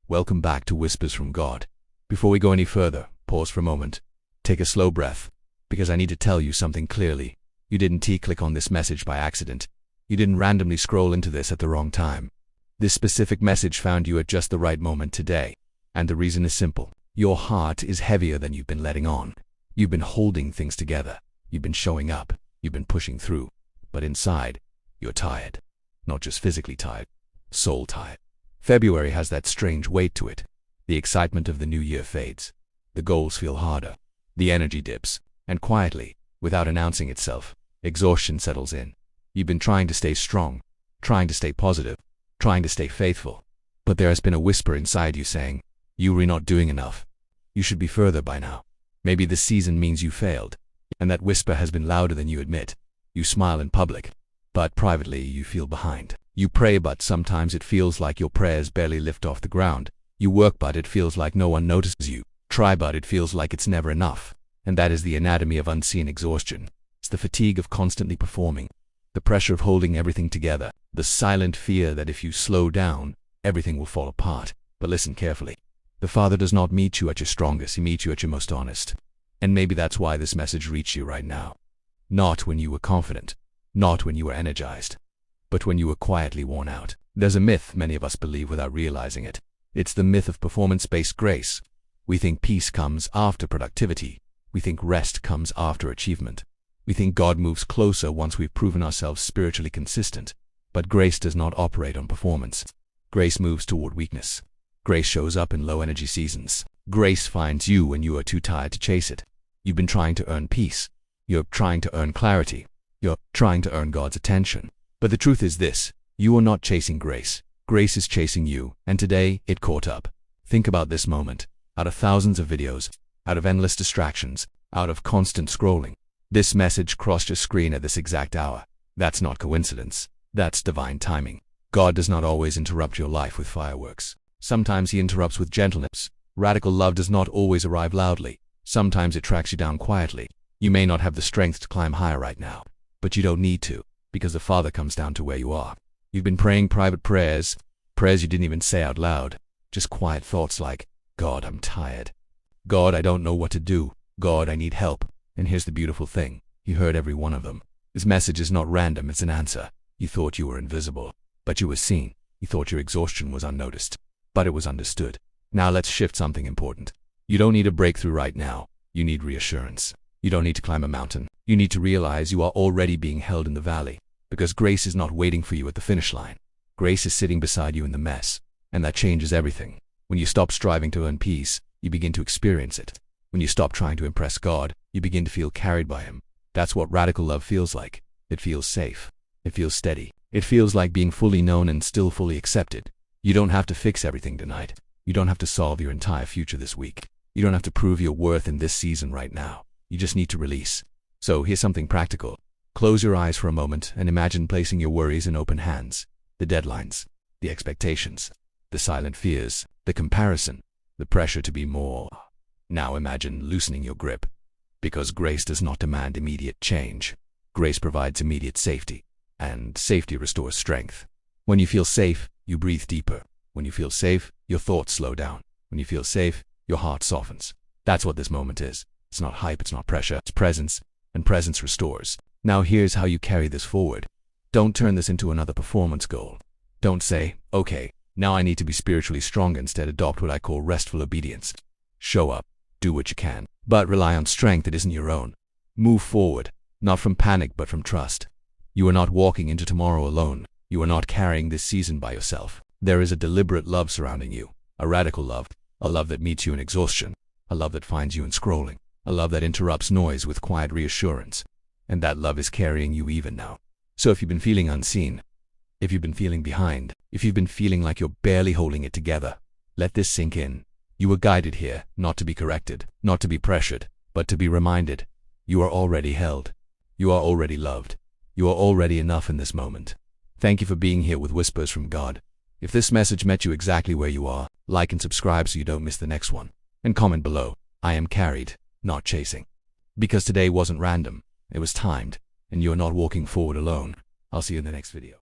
Welcome back to Whispers from God. Before we go any further, pause for a moment. Take a slow breath, because I need to tell you something clearly. You didn't click on this message by accident. You didn't randomly scroll into this at the wrong time. This specific message found you at just the right moment today. And the reason is simple. Your heart is heavier than you've been letting on. You've been holding things together. You've been showing up. You've been pushing through. But inside, you're tired. Not just physically tired, soul tired. February has that strange weight to it. The excitement of the new year fades. The goals feel harder. The energy dips. And quietly, without announcing itself, exhaustion settles in. You've been trying to stay strong, trying to stay positive, trying to stay faithful. But there has been a whisper inside you saying, "You're not doing enough. You should be further by now. Maybe this season means you failed." And that whisper has been louder than you admit. You smile in public, but privately you feel behind. You pray, but sometimes it feels like your prayers barely lift off the ground. You work, but it feels like no one notices you. Try, but it feels like it's never enough. And that is the anatomy of unseen exhaustion. It's the fatigue of constantly performing, the pressure of holding everything together, the silent fear that if you slow down, everything will fall apart. But listen carefully. The Father does not meet you at your strongest, He meets you at your most honest. And maybe that's why this message reached you right now. Not when you were confident, not when you were energized, but when you were quietly worn out. There's a myth many of us believe without realizing it. It's the myth of performance-based grace. We think peace comes after productivity. We think rest comes after achievement. We think God moves closer once we've proven ourselves spiritually consistent. But grace does not operate on performance. Grace moves toward weakness. Grace shows up in low-energy seasons. Grace finds you when you are too tired to chase it. You've been trying to earn peace. You're trying to earn clarity. You're trying to earn God's attention. But the truth is this: you are not chasing grace. Grace is chasing you, and today it caught up. Think about this moment. Out of thousands of videos, out of endless distractions, out of constant scrolling, this message crossed your screen at this exact hour. That's not coincidence. That's divine timing. God does not always interrupt your life with fireworks. Sometimes He interrupts with gentleness. Radical love does not always arrive loudly. Sometimes it tracks you down quietly. You may not have the strength to climb higher right now, but you don't need to, because the Father comes down to where you are. You've been praying private prayers you didn't even say out loud, just quiet thoughts like, "God, I'm tired. God, I don't know what to do. God, I need help." And here's the beautiful thing. He heard every one of them. This message is not random, it's an answer. You thought you were invisible, but you were seen. You thought your exhaustion was unnoticed, but it was understood. Now let's shift something important. You don't need a breakthrough right now. You need reassurance. You don't need to climb a mountain. You need to realize you are already being held in the valley, because grace is not waiting for you at the finish line. Grace is sitting beside you in the mess, and that changes everything. When you stop striving to earn peace, you begin to experience it. When you stop trying to impress God, you begin to feel carried by Him. That's what radical love feels like. It feels safe. It feels steady. It feels like being fully known and still fully accepted. You don't have to fix everything tonight. You don't have to solve your entire future this week. You don't have to prove your worth in this season right now. You just need to release. So here's something practical. Close your eyes for a moment and imagine placing your worries in open hands. The deadlines, the expectations, the silent fears, the comparison, the pressure to be more. Now imagine loosening your grip. Because grace does not demand immediate change. Grace provides immediate safety, and safety restores strength. When you feel safe, you breathe deeper. When you feel safe, your thoughts slow down. When you feel safe, your heart softens. That's what this moment is. It's not hype, it's not pressure, it's presence, and presence restores. Now here's how you carry this forward. Don't turn this into another performance goal. Don't say, "Okay, now I need to be spiritually strong." Instead, adopt what I call restful obedience. Show up, do what you can, but rely on strength that isn't your own. Move forward, not from panic but from trust. You are not walking into tomorrow alone. You are not carrying this season by yourself. There is a deliberate love surrounding you, a radical love, a love that meets you in exhaustion, a love that finds you in scrolling, a love that interrupts noise with quiet reassurance. And that love is carrying you even now. So if you've been feeling unseen, if you've been feeling behind, if you've been feeling like you're barely holding it together, let this sink in. You were guided here, not to be corrected, not to be pressured, but to be reminded. You are already held. You are already loved. You are already enough in this moment. Thank you for being here with Whispers from God. If this message met you exactly where you are, like and subscribe so you don't miss the next one. And comment below, "I am carried, not chasing." Because today wasn't random. It was timed, and you are not walking forward alone. I'll see you in the next video.